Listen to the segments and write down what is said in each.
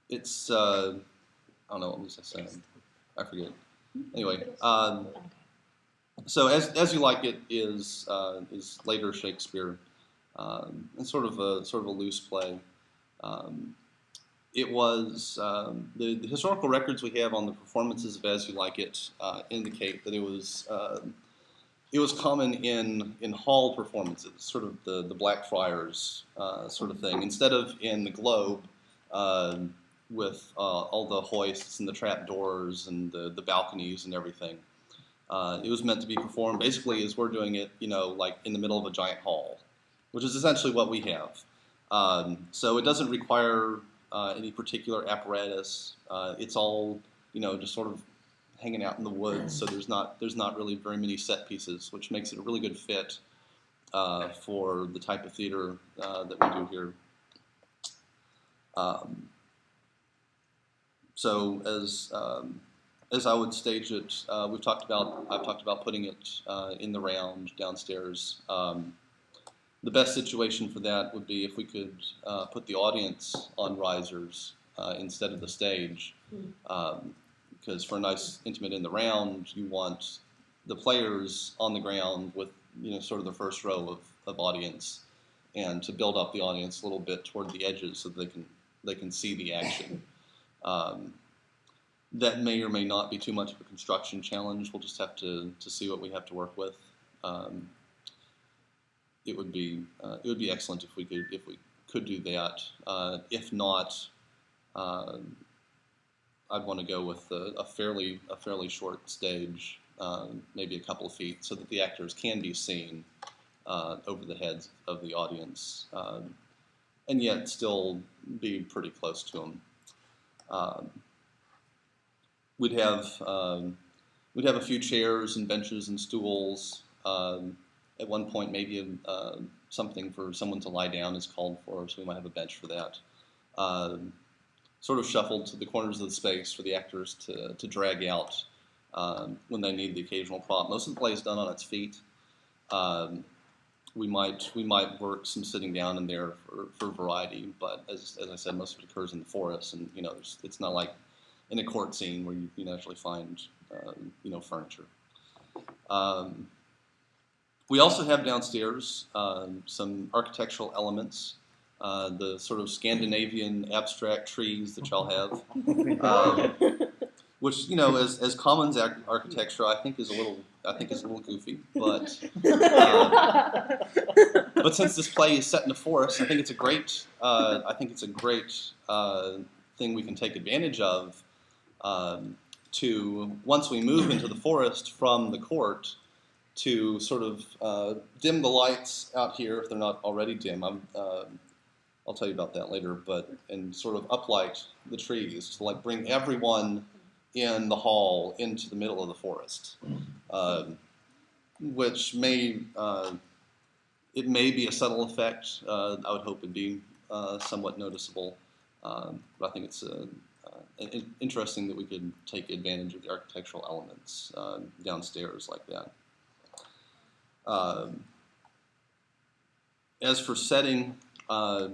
It's I don't know, what was I saying? I forget. Anyway, so as you like it is later Shakespeare, and sort of a loose play. Um, it was the historical records we have on the performances of As You Like It indicate that it was common in hall performances, sort of the Blackfriars sort of thing, instead of in the Globe uh, with all the hoists and the trap doors and the balconies and everything. It was meant to be performed basically as we're doing it, like in the middle of a giant hall, which is essentially what we have. So it doesn't require any particular apparatus. It's all, just sort of hanging out in the woods. So there's not really very many set pieces, which makes it a really good fit for the type of theater that we do here. Um, so as I would stage it, I've talked about putting it in the round downstairs. The best situation for that would be if we could put the audience on risers instead of the stage, because for a nice intimate in the round, you want the players on the ground with sort of the first row of audience, and to build up the audience a little bit toward the edges so that they can see the action. That may or may not be too much of a construction challenge. We'll just have to see what we have to work with. It would be excellent if we could do that. If not, I'd want to go with a fairly short stage, maybe a couple of feet, so that the actors can be seen over the heads of the audience, and yet still be pretty close to them. We'd have a few chairs and benches and stools. At one point, maybe something for someone to lie down is called for, so we might have a bench for that. Sort of shuffled to the corners of the space for the actors to drag out when they need the occasional prop. Most of the play is done on its feet. We might work some sitting down in there for variety, but as I said, most of it occurs in the forest, and it's not like in a court scene where you actually find furniture. We also have downstairs some architectural elements, the sort of Scandinavian abstract trees that y'all have, which as commons architecture I think is a little goofy, but since this play is set in the forest, I think it's a great thing we can take advantage of. To once we move into the forest from the court, to sort of dim the lights out here if they're not already dim. I'll tell you about that later, and sort of uplight the trees to bring everyone in the hall into the middle of the forest, which may be a subtle effect. I would hope it'd be somewhat noticeable, but I think it's interesting that we could take advantage of the architectural elements downstairs like that. As for setting, a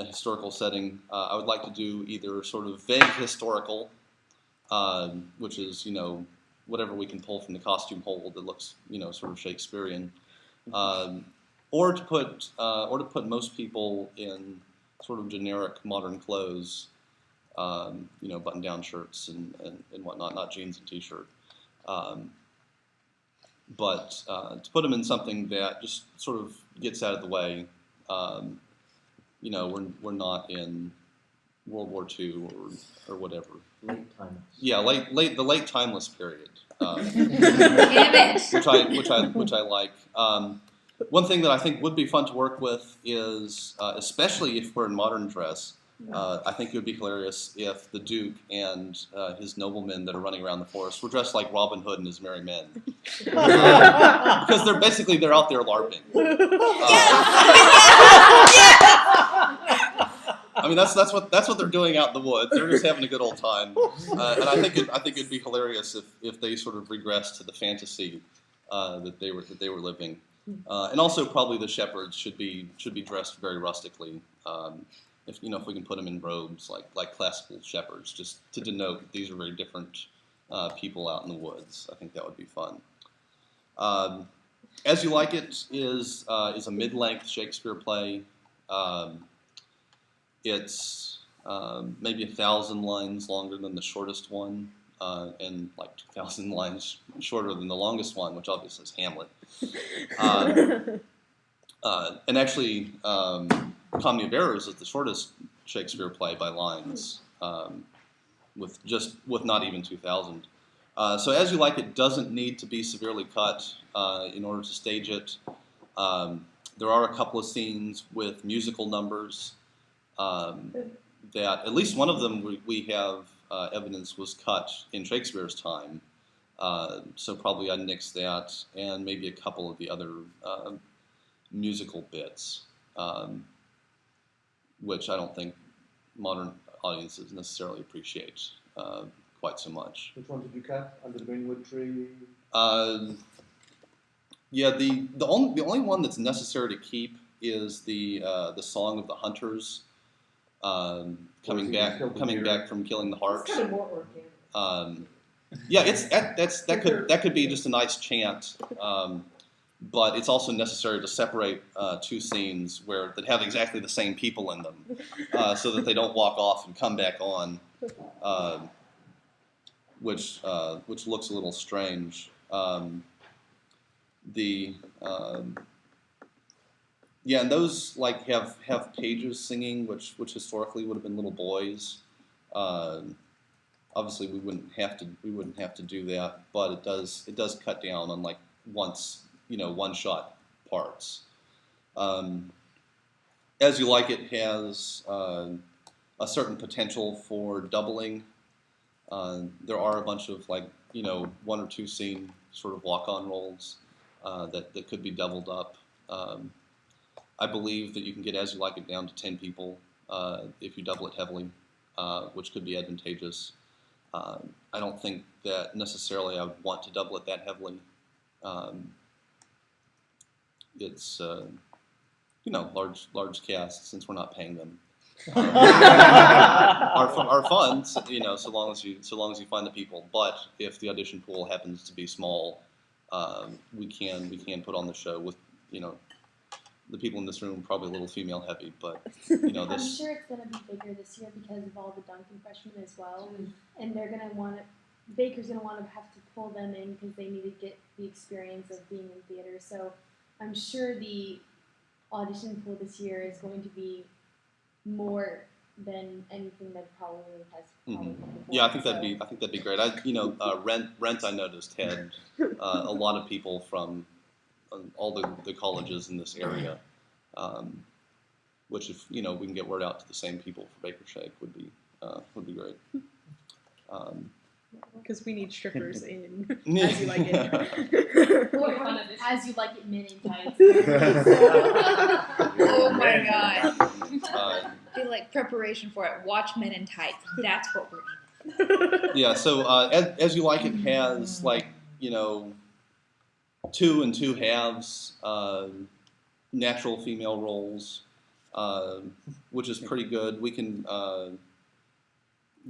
historical setting, I would like to do either sort of vague historical, which is whatever we can pull from the costume hold that looks sort of Shakespearean, or to put most people in sort of generic modern clothes, button-down shirts and whatnot, not jeans and t-shirt. But to put them in something that just sort of gets out of the way. We're not in World War II or whatever. Late timeless. Yeah, the late timeless period. Damn it. Which I like. One thing that I think would be fun to work with is, especially if we're in modern dress, I think it would be hilarious if the Duke and his noblemen that are running around the forest were dressed like Robin Hood and his merry men, because they're out there LARPing. I mean, that's what they're doing out in the woods. They're just having a good old time, and I think it'd be hilarious if they sort of regress to the fantasy that they were living. And also probably the shepherds should be dressed very rustically. If we can put them in robes like classical shepherds, just to denote that these are very different people out in the woods. I think that would be fun. As You Like It is a mid-length Shakespeare play. It's maybe 1,000 lines longer than the shortest one, and like 2,000 lines shorter than the longest one, which obviously is Hamlet. And actually, Comedy of Errors is the shortest Shakespeare play by lines, with not even 2,000. So As You Like It doesn't need to be severely cut in order to stage it. There are a couple of scenes with musical numbers that, at least one of them we have evidence was cut in Shakespeare's time. So probably I'd nix that, and maybe a couple of the other musical bits, which I don't think modern audiences necessarily appreciate quite so much. Which one did you cut? Under the Greenwood Tree? Yeah, the only one that's necessary to keep is the Song of the Hunters, coming back from killing the harts. It's kind of more organic. Yeah, that could be just a nice chant, but it's also necessary to separate two scenes that have exactly the same people in them, so that they don't walk off and come back on, which looks a little strange. And those like have pages singing, which historically would have been little boys. Obviously, we wouldn't have to do that, but it does cut down on like one shot parts. As You Like It has a certain potential for doubling. There are a bunch of one or two scene sort of walk-on roles that could be doubled up. I believe that you can get As You Like It down to 10 people if you double it heavily, which could be advantageous. I don't think that necessarily I would want to double it that heavily. It's large casts, since we're not paying them. Are fun, so long as you find the people. But if the audition pool happens to be small, we can put on the show with the people in this room probably a little female heavy, but I'm sure it's going to be bigger this year because of all the Duncan freshmen as well, and they're going to Baker's going to want to have to pull them in because they need to get the experience of being in theater. So I'm sure the audition pool this year is going to be more than anything that probably has. Before. Yeah, I think that'd be great. Rent I noticed had a lot of people from all the colleges in this area, which if we can get word out to the same people for Baker Shake would be great. Because we need strippers in As You Like It. Or As You Like It Men in Tights. Oh my god. Be like preparation for it. Watch Men in Tights. That's what we're in. Yeah, so As You Like It has 2 and 2 halves natural female roles, which is pretty good. We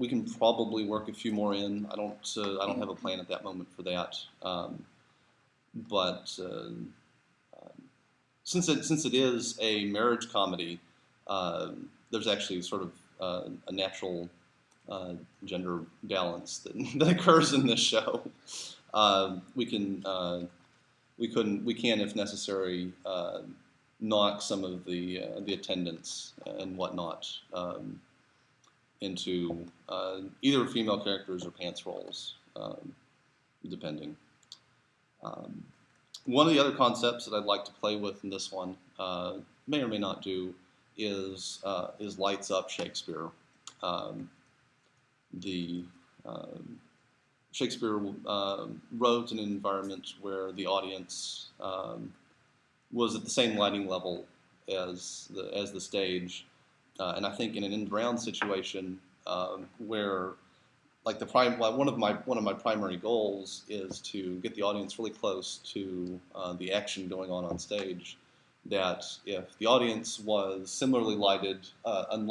can probably work a few more in. I don't have a plan at that moment for that. But since it is a marriage comedy, there's actually sort of a natural gender balance that occurs in this show. We can, if necessary, knock some of the attendants and whatnot into either female characters or pants roles, depending. One of the other concepts that I'd like to play with in this one, may or may not do, is Lights Up Shakespeare. Shakespeare wrote in an environment where the audience was at the same lighting level as the stage, and I think in an in-ground situation where like one of my primary goals is to get the audience really close to the action going on stage. That if the audience was similarly lighted, unlike